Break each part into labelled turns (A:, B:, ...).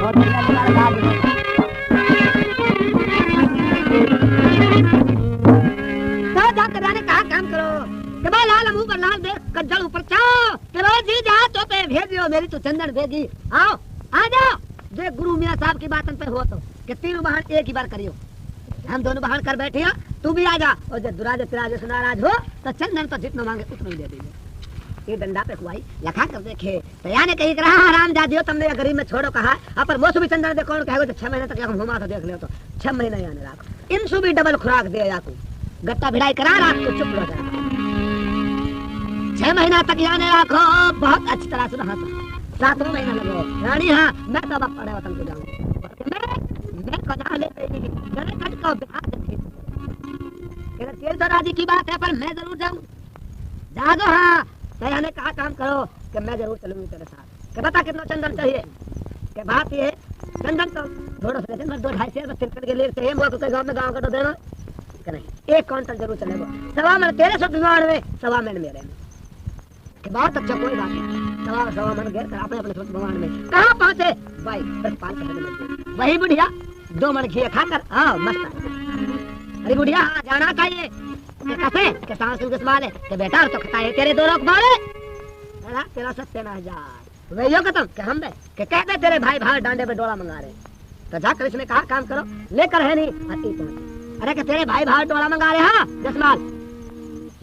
A: और तो जाकर रानी कहा काम करो कि भाई लाल मुंह पर लाल देख कज्जल ऊपर चाओ कि भाई जी जा तो पे भेजियो मेरी तो चंदन भेगी आओ आ जाओ जे गुरु मियां साहब की बातन पे हो तो कि तीनों बहन एक ही बार करियो हम दोनों बहन कर बैठे हैं तू भी आ जा और जब दुराज तिराज नाराज हो तो चंदन तो जितना मांगे उतना ही दे देंगे। ये डंडा पे हुआ लखा कर देखे तो यानी कहीं रहा हराम जा दियो तुमने गरीब में छोड़ो कहा पर वो भी चंदन दे कौन कहेगा तो 6 महीने तक हम घुमा तो देख ले तो 6 महीने यानी राखो इन भी डबल खुराक दे या गट्टा भिड़ाई करा रात को चुप रह जा 6 महीना तक यानी राखो बहुत अच्छी तरह से रहा 7वां महीना लगो रानी हाँ मैं तो अब पड़े वतन को जाऊँ मैं कदा ले गए कट का बिहार तेरे तो राजी की बात है पर मैं जरूर जाऊँ जा दो हाँ सैया ने कहा काम करो कि मैं जरूर चलूंगी तेरे साथ कि बता कितना चंदन चाहिए कि बात ये चंदन तो थोड़ा सा 2-2.5 से के लिए चाहिए वो तो गाँव का तो देना कि नहीं 1 क्विंटल जरूर चलेगा 1.25 मन तेरे सौ विमान में 1.25 मन मेरे में कि बहुत अच्छा कोई बात नहीं 1.25 मन गए अपने अपने भगवान में कहाँ पहुँचे भाई बस 5 वही बुढ़िया 2 मन घी खाकर आओ मस्त अरे बुढ़िया हाँ जाना चाहिए कैसे के सांस के सवाल है कि बेटा तो खता है तेरे 2 लोग मारे तेरा 70,000 वही खत्म कि हम के कहते तेरे भाई भाई डांडे पे डोला मंगा रहे तो जाकर इसने कहा काम करो लेकर है नहीं अरे कि तेरे भाई भाई डोला मंगा रहे हाँ जसमाल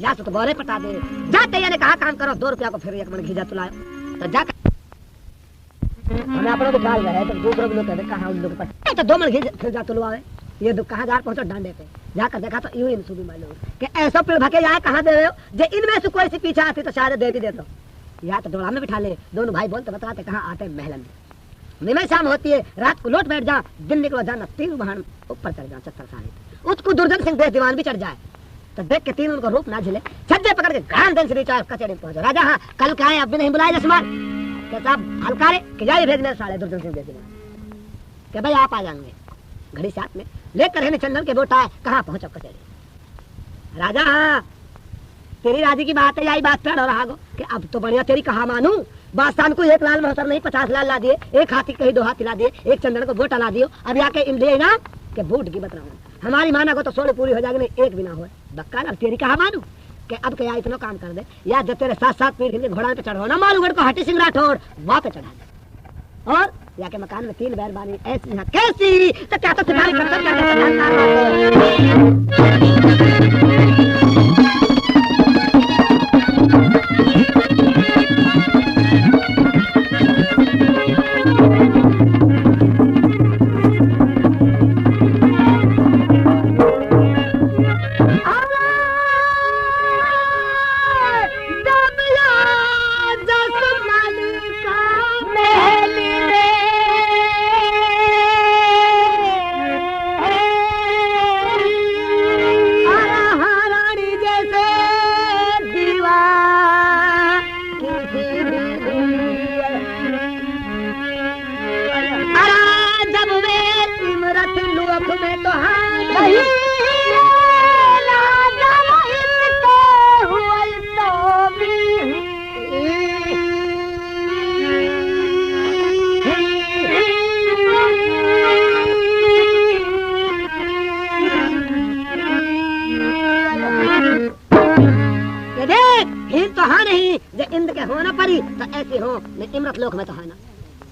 A: या तो बोरे पटा दे जाते ने कहा काम करो 2 रुपया को फिर 1 मन घी जा तुलायो तो जाकर हमें अपना तो ख्याल रहे तो दूसरों लोग कहते कहा उन लोग पर तो 2 मन घी फिर जा तुलवाए ये कहाँ जा पहुंचो डांडे पे जाकर देखा तो यूं इन सुबह मालूम कि ऐसा पेड़ भके जाए कहाँ दे रहे हो जे इनमें से कोई सी पीछे आती तो शायद दे भी देता या तो डोला में बिठा ले दोनों भाई बोलते बताते कहाँ आते महलन में निमे शाम होती है रात को लौट बैठ जा दिन निकलो जाना 3 बहन ऊपर चढ़ जा 70 साल उसको दुर्जन सिंह देश दीवान भी चढ़ जाए तो देख के 3 उनको रूप ना झिले छज्जे पकड़ के घान दिन से नीचे कचेरे में पहुंचो राजा हाँ कल क्या है अब भी नहीं बुलाए जसमान के साहब हल्का रे कि जाइए भेजने साले दुर्जन सिंह देश दीवान के भाई आप आ जाएंगे घड़ी साथ में लेकर है चंदन के बोटा कहाँ पहुंचो कचेरी राजा हाँ तेरी राजी की बात है यही बात पर रहा कि अब तो बढ़िया तेरी कहा मानू बादशाह को 1 लाल मोहतर नहीं 50 लाल ला दिए 1 हाथी कहीं 2 हाथी ला दिए 1 चंदन को बोटा ला दियो अब आके इंडिया ना के बूट की बत रहा हमारी माना को तो 16 पूरी हो जाएगी नहीं 1 भी ना हो बक्का ना तेरी कहा मानू कि अब क्या इतना काम कर दे या जब तेरे 7 पीढ़ी घोड़ा पे चढ़ो ना मालूगढ़ को हटी सिंह राठौड़ वहां पे चढ़ा दे और या के मकान में 3 बैरबानी ऐसी यहाँ कैसी तो क्या तो तुम्हारी इंद्र के होना पड़ी तो ऐसे हो इमरत लोक में तो है ना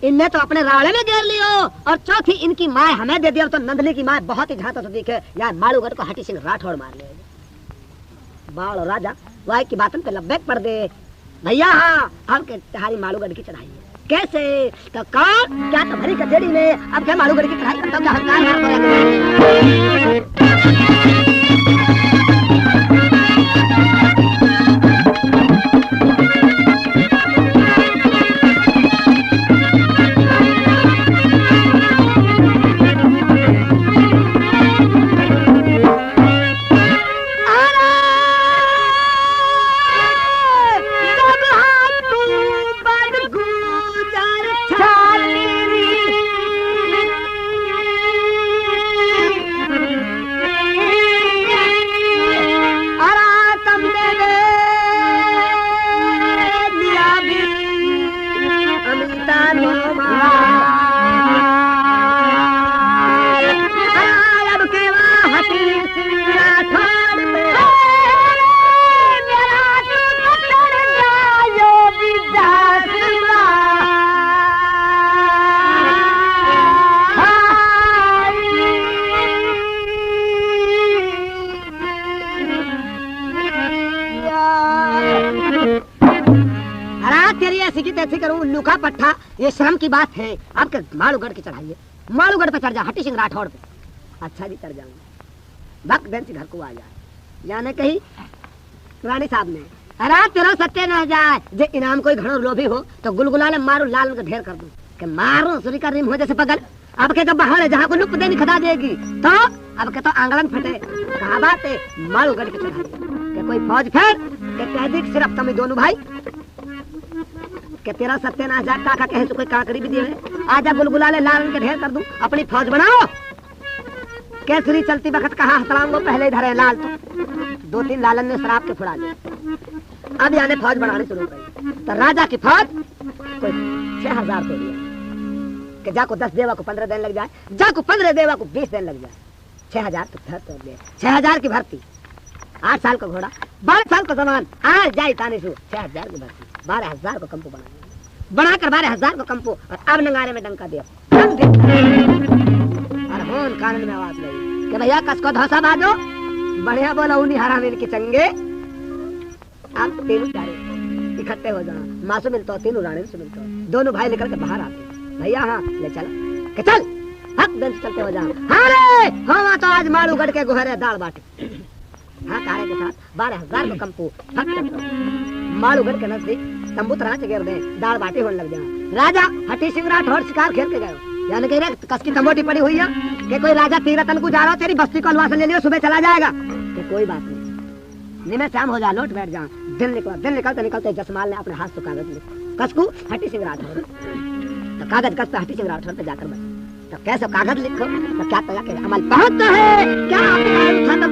A: इनने तो अपने रावड़े में घेर लियो और चौथी इनकी माँ हमें दे दिया तो नंदली की माँ बहुत ही झांता तो दिखे यार मालूगढ़ को हटी सिंह राठौड़ मार ले बाल और राजा वाई की बातन पे लब्बैक पड़ दे भैया हाँ अब के तुम्हारी मालूगढ़ की चढ़ाई कैसे तो कौन क्या तो भरी कचेरी में अब क्या मालूगढ़ की चढ़ाई करता क्या सूखा पट्टा, ये श्रम की बात है। आपके मालूगढ़ की चढ़ाइए, मालूगढ़ पे चढ़ जा, हटी सिंह राठौड़ पे। अच्छा जी चढ़ जाऊंगा। भक्त दिन से घर को आ जाए, जाने कही रानी साहब ने, अरे तेरा सत्य न जाए, जे इनाम कोई घड़ो लोभी हो तो गुलगुलाले मारू, लाल में ढेर कर दूं कि मारो सुरी का रिम हो जैसे पगल। अब के तो बाहर है, जहाँ को लुप देनी खदा देगी तो अब के तो आंगलन फटे। कहा बात है मालूगढ़ के चढ़ाई के कोई फौज फेर के कैदी सिर्फ तुम दोनों भाई के तेरा सत्य ना जा काका कहे तो कोई काकड़ी भी दिए आजा गुलगुलाले लाल के ढेर कर दूं। अपनी फौज बनाओ। केसरी चलती वक्त कहा हसलाम को पहले इधर है लाल, तो 2-3 लालन ने शराब के फुड़ा दिया। अब यानी फौज बनानी शुरू करी तो राजा की फौज कोई 6000 दे दिया कि जाको 10 देवा को 15 दिन लग जाए, जाको 15 देवा को 20 दिन लग जाए। 6000 तो भर्ती हो गए, 6000 की भर्ती, 8 साल का घोड़ा, 12 साल का जवान, आज जाए ताने से 6000 की भर्ती, 12000 को कंपू बनाकर 12000 को कंपू। और अब नगारे में डंका दिया और होन कानन में आवाज गई कि भैया कसको धौसा बाजो, बढ़िया बोला उन्हीं हरामीन की चंगे। आप तीनों चारे इकट्ठे हो जाओ, मासू मिलता हो, तीनों रानी से मिलता हो, दोनों भाई निकल के बाहर आते भैया। हाँ ले चलो कि चल हक दिन से चलते हो जाओ। हाँ रे हाँ तो आज मालूगढ़ के गुहरे दाल बाटे। हाँ कारे के साथ 12000 को कंपू मालूगढ़ के नजदीक तंबू तराच गिर दे, दाल बाटी होने लग जाए। राजा हटी सिंह राठौड़ शिकार खेल के गए, यानी कि कस की तंबोटी पड़ी हुई है कि कोई राजा तीरतन को जा रहा हो, तेरी बस्ती को अलवा से ले लियो, सुबह चला जाएगा कि कोई बात नहीं, निमे शाम हो जा, लौट बैठ जा। दिन निकलते निकलते जसमाल ने अपने हाथ से कागज लिखा, कसकू हटी सिंह राठौड़, तो कागज कस पे हटी सिंह राठौड़ पे जाकर बैठ। तो कैसे कागज लिखो तो क्या तला के अमल पहुंचता है क्या तो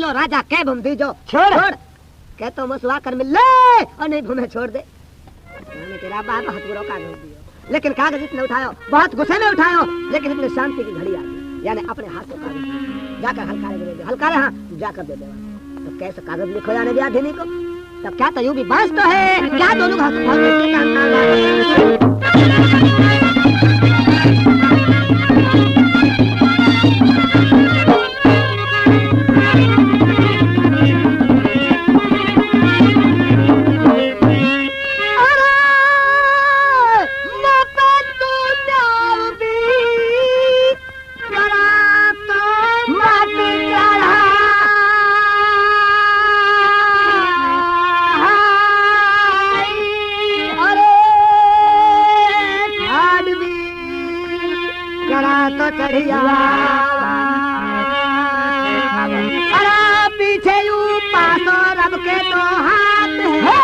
A: राजा के भूम दीजो छोड़ के तो मसुआ कर मिल ले और नहीं भूमे छोड़ दे। मैंने तेरा बाप बहुत बुरा कागज दियो, लेकिन कागज इसने उठायो, बहुत गुस्से में उठायो, लेकिन इतनी शांति की घड़ी आ गई, यानी अपने हाथ से कागज जाकर हल्कारे दे दे, हल्कारे हाँ जाकर दे दे। तो कैसे कागज लिखो जाने दिया धनी को, तब क्या तो यूं भी बांस तो है क्या दोनों पीछे यू पास और अब के तो हाथ है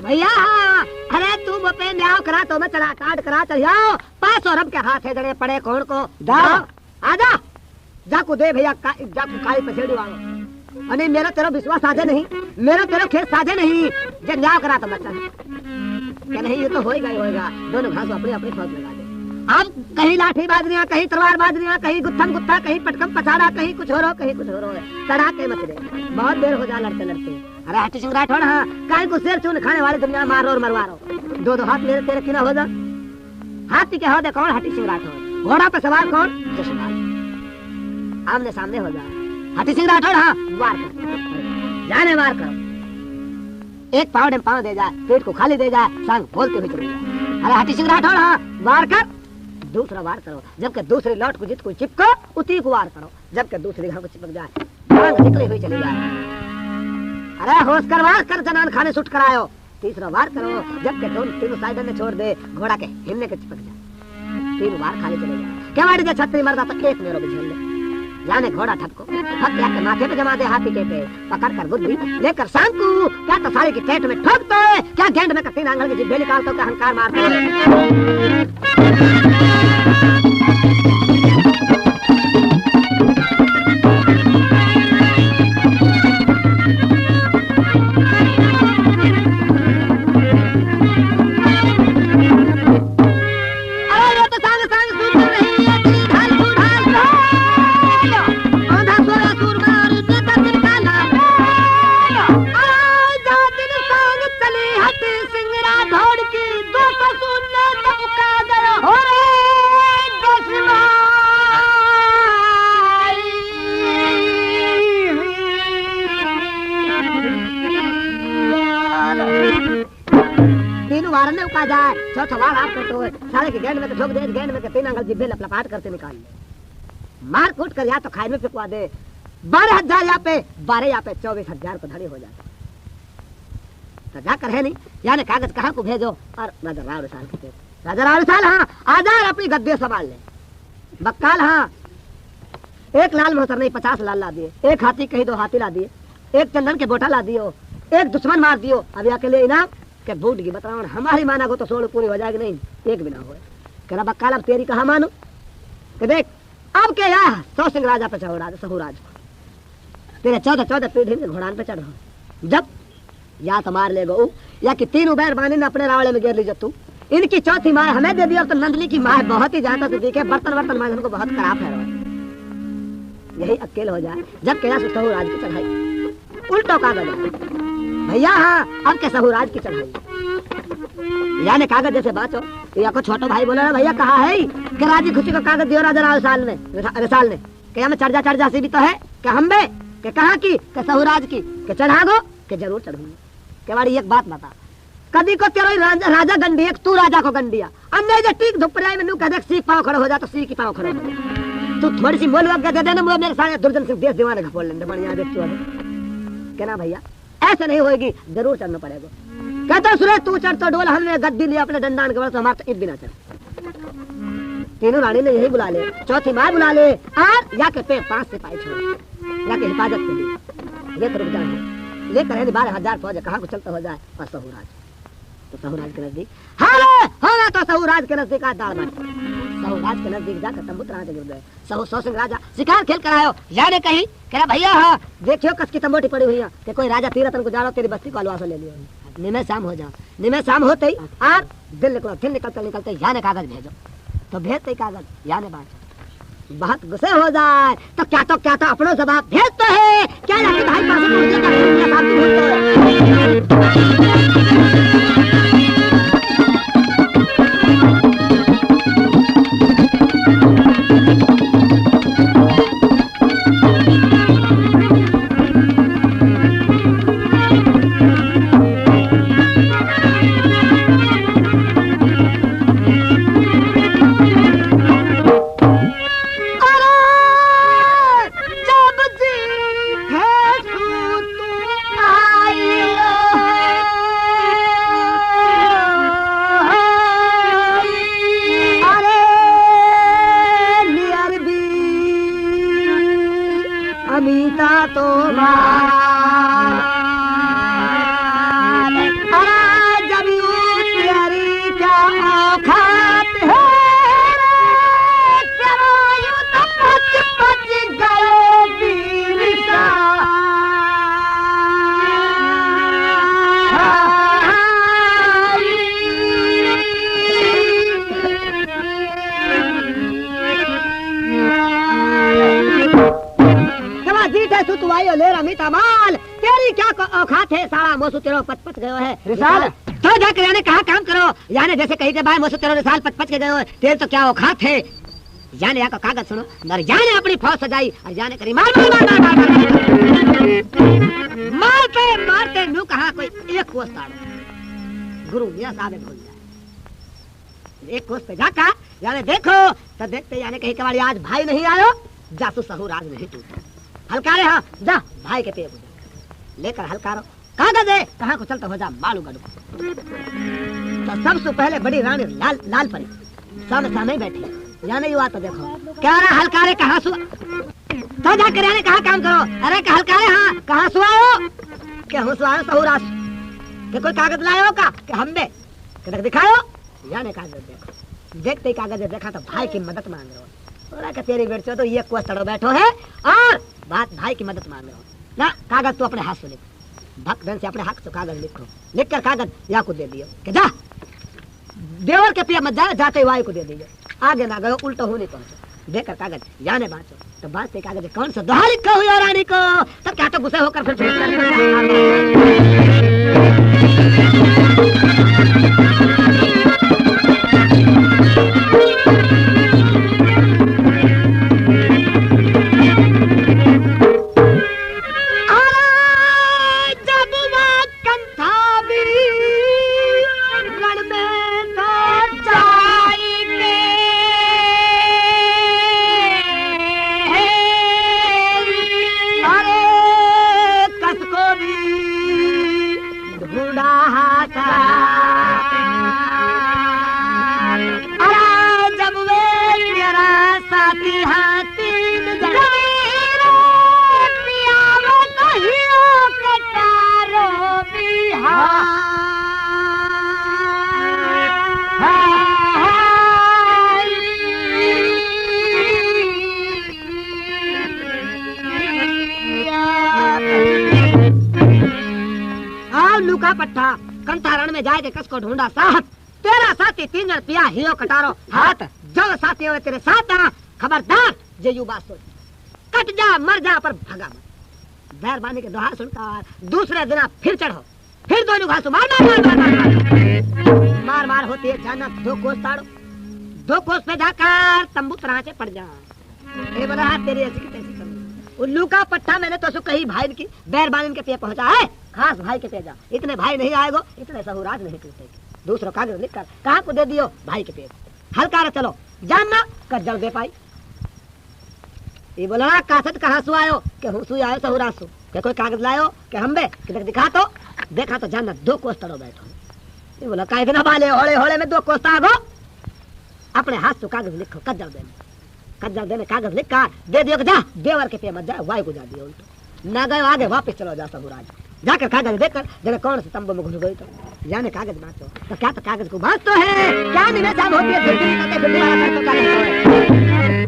A: भैया। अरे तुम पे न्याव करा तो मैं चला काट करा चल जाओ, पास और अब के हाथ है जड़े पड़े कौन को दाओ आजा। जाको दे भैया जाको काली पछेड़ी वालो अने मेरा तेरा विश्वास साधे नहीं, मेरा तेरा खेत साधे नहीं, जब न्याय करा तो बच्चा क्या नहीं, ये तो होएगा ही होएगा। दोनों घास अपने अपने फौज लगा दे। अब कहीं लाठी बाजरियां, कहीं तलवार बाजरियां, कहीं गुत्थम गुत्था, कहीं पटकम पछाड़ा, कहीं कुछ हो रहा, कहीं कुछ हो रहा है। तड़ाके मच रहे, बहुत देर हो जा लड़ते लड़ते। अरे हट्टी सिंह राठौड़, हाँ कहीं को शेर चून खाने वाले दुनिया मारो और मरवारो। दो दो हाथ मेरे तेरे किना हो जा। हाथी के हो कौन? हट्टी सिंह राठौड़। घोड़ा पे सवार कौन? जशपाल। आमने सामने हो जा। हट्टी सिंह राठौड़, हाँ वार कर, जाने वार कर। एक पाव डे पाव दे जाए, पेट को खाली दे जाए, सांग बोलते हुए चले जाए। अरे हट्टी सिंह राठौड़, हाँ वार कर। दूसरा वार करो, जबकि दूसरी लौट को जित को चिपको उसी को वार करो, जबकि दूसरी घर को चिपक जाए, सांग निकली हुई चली जाए। अरे होश कर, वार कर, जनान खाने सुट करायो। तीसरा वार करो, जबकि तीनों साइड में छोड़ दे, घोड़ा के हिलने के चिपक जाए। तीन वार खाली चले जाए। क्या वाड़ी छतरी मरदा तो एक मेरो भी झेल ले। जाने घोड़ा ठपको हक के माथे पे जमा दे, हाथी के पे पकड़ कर बुद्धि लेकर सांकू, क्या तो साले की पेट में ठोकते है, क्या गेंद में तीन आंगल की जिब्बे निकालते, क्या हंकार मारते है। साले के गेंद में तो ठोक दे, गेंद में के तीन आंगल जिब्बे लपलपाट करते निकाल ले, मार कूट कर या तो खाई में फेंकवा दे। 12,000 यहाँ पे 12 यहाँ पे 24,000 को धड़ी हो जाता। तो जाकर है नहीं, यानी कागज कहाँ को भेजो। और राजा राव साल के राजा राव साल, हाँ आजार अपनी गद्दे संभाल ले। बक्काल, हाँ एक लाल मोहतर नहीं 50 लाल ला दिए, एक हाथी कहीं 2 हाथी ला दिए, एक चंदन के बोटा ला दियो, एक दुश्मन मार दियो। अभी अकेले इनाम के बूट की बताओ, हमारी माना को तो 16 पूरी हो जाएगी, नहीं एक भी ना हो। कह बक्काल अब तेरी कहा मानो कि देख अब के या 100 सिंह राजा पे चढ़ो, सहूराज तेरे 14 पीढ़ी में घोड़ान पे चढ़, जब या तो मार ले गो या कि 3 उबैर बानी ने अपने रावड़े में गिर ली जब तू। इनकी चौथी माँ हमें दे दी, और तो नंदनी की माँ बहुत ही ज्यादा से दिखे, बर्तन वर्तन माँ को बहुत खराब है। यही अकेले हो जाए जब के सहूराज की चढ़ाई उल्टो कागज भैया, हाँ अब के सहूराज की चढ़ाई यानी कागज जैसे बाचो। या को छोटो भाई बोला भैया कहा है कि राजी खुशी को कागज दियो राजा राव साल में रसाल ने क्या में चढ़ जा सी भी तो है क्या हम बे के कहा की के सहूराज की के चढ़ा दो के जरूर चढ़ूंगी। के बाड़ी एक बात बता, कभी को तेरो राजा गंडी एक तू राजा को गंडिया अन्य जे ठीक धुपराई में नू कदे सी पांव खड़े हो जा तो सी की पांव खड़े हो जा। तू थोड़ी सी मोल वग दे देना, मुझे मेरे सारे दुर्जन सिंह देश दीवाने का बोल लेंगे बढ़िया देख तू क्या ना भैया ऐसे नहीं होएगी, जरूर चढ़ना पड़ेगा। कहता सुरे तू चढ़ तो डोल, हमने गद्दी लिया अपने डंडान के बल तो हमारा तो ईद भी ना चढ़। तीनों रानी ने यही बुला ले, चौथी माँ बुला ले, और या के पे 5 सिपाही छोड़ या के हिफाजत के लिए लेकर रुक जाए, लेकर है 12,000 फौज कहाँ को चलता हो जाए। और सहूराज तो सहूराज के नजदीक होगा तो सहूराज के नजदीक दाल बांट, सहूराज के नजदीक जाकर तंबूत राजा गिर गए। 100 सिंह राजा शिकार खेल कर आयो, जाने कहीं कह भैया हाँ देखियो कस की तंबोटी पड़ी हुई है कि कोई राजा तीरथन को जा रहा तेरी बस्ती को अलवासा ले लियो। निमे शाम हो जाओ, निमे शाम होते ही और दिल निकलते याने कागज भेजो, तो भेजते ही कागज याने बात बहुत गुस्से हो जाए तो क्या तो अपनो जवाब भेजते है क्या भाई क्या औकात है सारा मोसू तेरो पच पच गयो है
B: रिसाल
A: तो जाकर यानी कहा काम करो यानी जैसे कही के भाई मोसू तेरो रिसाल पच पच के गयो है तेरे तो क्या औकात है जाने यहाँ का कागज सुनो मर जाने अपनी फौज सजाई और जाने करी मार मार मार मार मार मारते मारते नू कहा कोई एक कोस ताड़ो गुरु मियां साहब भूल जाए एक कोस पे जाकर यानी देखो तो देखते यानी कहीं कबाड़ी आज भाई नहीं आयो जासू सहूर आज नहीं टूटा हलकारे हाँ जा भाई के पे लेकर हलकारो कागज है कहाँ को चलता हो जा मालू गड़ू तो सबसे पहले बड़ी रानी लाल लाल परी सामने सामने बैठी यानी युवा तो देखो क्या रहा हलकारे कहाँ सु तो जाकर यानी कहाँ काम करो अरे हलकारे हाँ कहाँ सुआओ क्या हूँ सुआओ सहूरास के कोई कागज लायो का कि हम बे कि दिखाओ यानी कागज देखो देखते ही कागज देखा तो भाई की मदद मांग रहे हो बोला कि तेरी बेटो तो ये कोस तड़ो बैठो है और बात भाई की मदद मांग रहे हो ना कागज तो अपने हाथ से लिखो भक्तन से अपने हाथ से कागज लिखो लिखकर कागज या को दे दियो कि जा देवर के पिया मत जाए जाते वायु को दे दीजिए आगे ना गयो उल्टा हो नहीं पहुंचो देकर कागज याने बाँचो तो बाँचते कागज कौन सा दोहा लिखा हुआ रानी को तब क्या तो गुस्से होकर फिर लुका पट्टा कंठारण में जाए के कसको ढूंढा साहब तेरा साथी 3 जन पिया हियो कटारो हाथ जो साथी हो तेरे साथ आ खबरदार जे यू बात सोच कट जा मर जा पर भगा मत मेहरबानी के दोहा सुनकर दूसरे दिन फिर चढ़ो फिर दोनों घासो मार मार मार मार मार मार होती है जाना 2 कोस ताड़ो 2 कोस पे जाकर तंबू तराचे पड़ जा ये बड़ा तेरी ऐसी की तैसी उल्लू का पट्टा मैंने तो कही भाई की बैरबान के पे पहुंचा है खास भाई के पे जा इतने भाई नहीं आएगो इतने सहूराज नहीं टूटेगी दूसरों कागज लिख कर कहाँ को दे दियो भाई के पे हल्का चलो जानना कज्जल दे पाई ये बोला कासत कहाँ सु आयो के हूँ सु आयो सहूराज सु के कोई कागज लायो के हम बे कि दिखा तो देखा तो जानना 2 कोस तड़ो बैठो ये बोला का इतना बाले होले होले में 2 कोस तागो अपने हाथ से कागज लिखो कज्जल देने कागज लिख कर दे दियो जा देवर के पे मत जा वाई को जा दियो उल्टो ना गए आगे वापस चलो जा सहूराज जाकर कागज देकर जरा कौन से तंबू में घुस गई तो जाने कागज बांटो तो क्या तो कागज को बांटतो है क्या नहीं शाम होती है फिर वाला कर तो कागज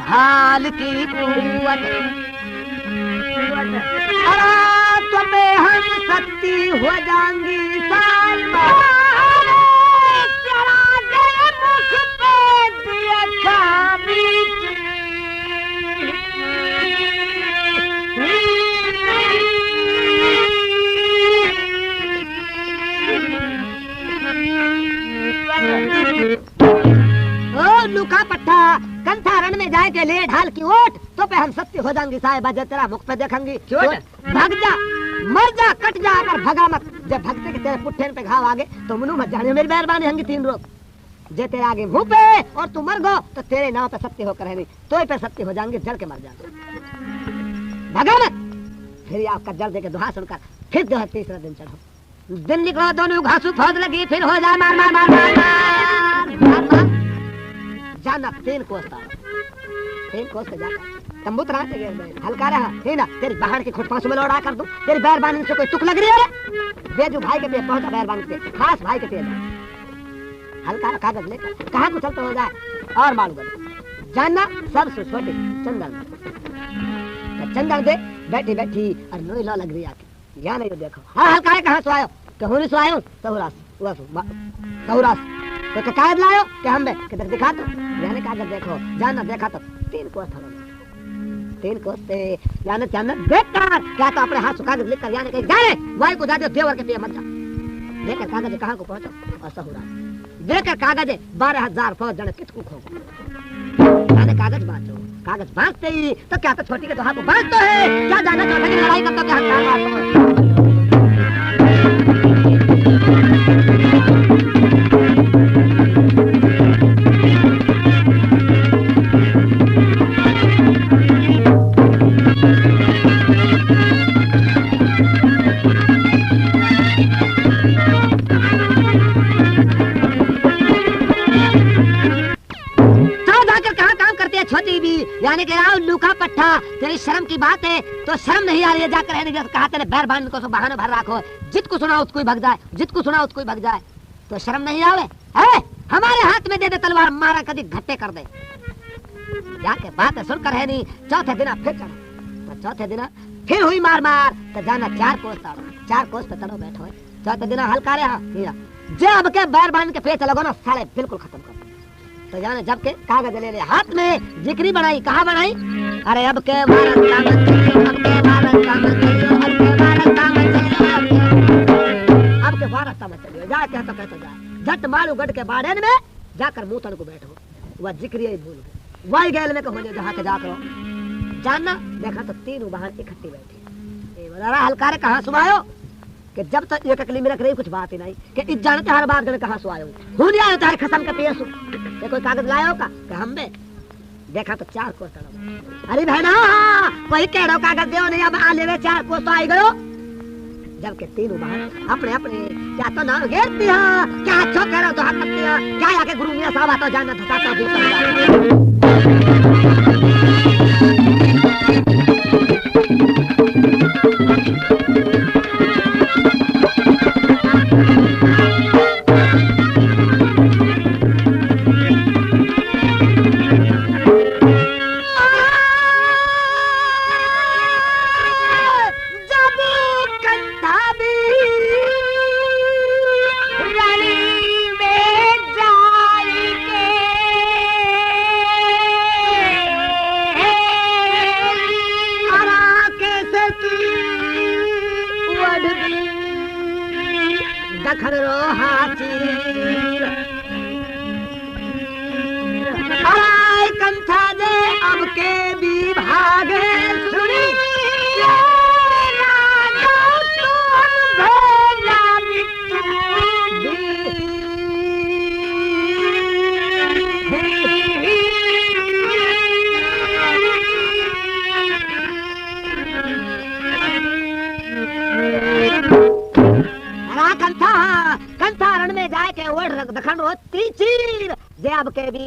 A: ढाल की कुवत तुम्हें हम शक्ति हो जाएंगी साल मुख पे दिया लुका पट्टा कंथारण में जाए के लिए ढाल की ओट तो पे हम सत्य हो जाएंगे साहेब तेरा मुख पे देखेंगी भाग जा मर जा कट जा पर भगा मत जब भगते के तेरे पुट्ठे पे घाव आगे तो मनु मत जाने मेरी मेहरबानी होंगी 3 रोज जे तेरे आगे मुंह पे और तू मर गो तो तेरे नाव पे सत्य होकर है नहीं तो पे सत्य हो जाएंगे जल के मर जाएंगे भगा मत फिर आपका जल दे के दुहा सुनकर फिर जो है 3रा दिन चढ़ो दिन निकलो दोनों घासू फौज लगी फिर हो जा मार मार मार मार मार मार जाना 3 कोस पे जाकर तंबू तरा के हल्का रहा है ना तेरी बहन की खुटपास में लौड़ा कर दूं तेरी बैरबानी से कोई तुक लग रही है बेजू भाई के पे पहुंचा बैरबानी पे खास भाई के पे हल्का कागज लेकर कहां को चलते हो जाए और मालूम जानना सबसे छोटी चंदन दे बैठी बैठी और नोई लो लग रही आके या नहीं देखो हाँ हल्का है कहां सोयो कहूं नहीं सोयो तहुरास तो कागज लायो कि हम किधर दिखा तो यानी कागज देखो जानना देखा तो 3 कोस पे यानी जानना बेकार क्या तो अपने हाथ से कागज लेकर यानी कहीं जाने वाई को जाते देवर के पे मत जा लेकर कागज कहां को पहुंचो और तहुरास देकर कागज 12,000 फौज जन किसको खो यानी कागज बांटते ही तो क्या तो छोटी के तो हाथ को बांटते है क्या जाना चाहता है लड़ाई करता क्या हाथ यानी कि राव लूका पट्टा तेरी शर्म की बात है तो शर्म नहीं आ रही है जाकर रहने जैसे कहा तेरे बैर बांध को सब बहाने भर रखो जितको सुना उसको ही भग जाए जितको सुना उसको ही भग जाए तो शर्म नहीं आवे है हमारे हाथ में दे दे तलवार मारा कभी घट्टे कर दे जाके बात सुनकर है नहीं चौथे दिन फिर चढ़ो तो चौथे दिन फिर हुई मार मार तो जाना 4 कोस पे चढ़ो बैठो चौथे दिन हल्का रहा जब के बैर बांध के पेच लगो ना साले बिल्कुल खत्म कर तो जाने जब के कागज ले ले हाथ में जिक्री बनाई कहाँ बनाई अरे अब के भारत का मत चलियो जा क्या तो कहते जा झट मारू गढ़ के बाड़े में जाकर मुंह को बैठो वह जिक्री ही भूल गए वही गैल में कहो जहाँ के जाकर जानना देखा तो 3 बहन इकट्ठी बैठी हल्का रे कहाँ सुनायो कि जब तक एक अकली में रख रही कुछ बात ही नहीं कि इस जानते हर बात कहाँ सुनायो हो नहीं आयो तारे खसम के पेश ये कोई कागज लायो का कि हम बे देखा तो 4 कोस अरे बहना कोई कह रहा कागज दो नहीं अब आ ले 4 कोस तो आई गयो जबकि 3 बहन अपने अपने क्या तो नाम घेरती है क्या अच्छा कह रहा तो हाथ करती है क्या आके गुरु मियां साहब आता जानना धसाता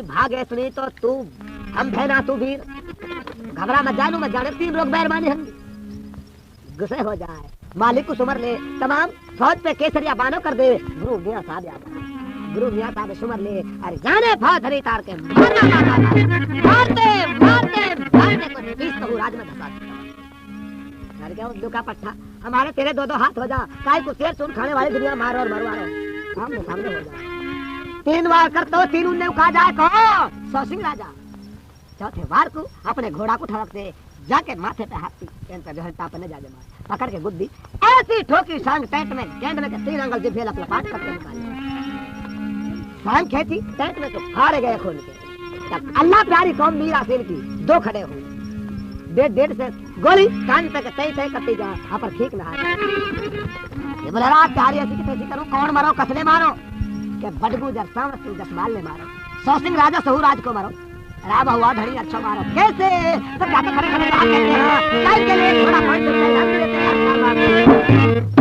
A: भागे सुनी तो तू हम भैना तू वीर घबरा मत जानू मत जाने 3 लोग बैरबानी हम गुस्से हो जाए मालिक को सुमर ले तमाम फौज पे केसरिया बानो कर दे गुरु मियां साहब सुमर ले अरे जाने फौज धरी तार के मारते को 20 तो राज में धसा अरे क्या लुका पट्टा हमारे तेरे 2 हाथ हो जा काय को शेर सुन खाने वाली दुनिया मारो और मरवारो हम सामने हो जा 3 बार कर तो 3 उन्ने कहा जाए कहो सौसिंह राजा चौथे बार को अपने घोड़ा को ठड़क दे जाके माथे पे हाथ पे जो है टापने जाके मार पकड़ के गुद्दी ऐसी ठोकी सांग टेंट में गेंद में के 3 अंगल जिभेल अपना पाट करके निकाले सांग खेती टेंट में तो हार गए खोल के तब अल्लाह प्यारी कौम मीरा सेन की 2 खड़े हुए डेढ़ से गोली कान पे तय करती जा पर ठीक ना ये बोला रात प्यारी ऐसी कैसी करूं कौन मारो कसले मारो के बडगू जरसावत जसमाल ने मारो सौसिंह राजा सहूराज को मारो राम हुआ धड़ी अच्छा मारो कैसे तो क्या तो खड़े खड़े कहते हैं के लिए थोड़ा 5 रुपए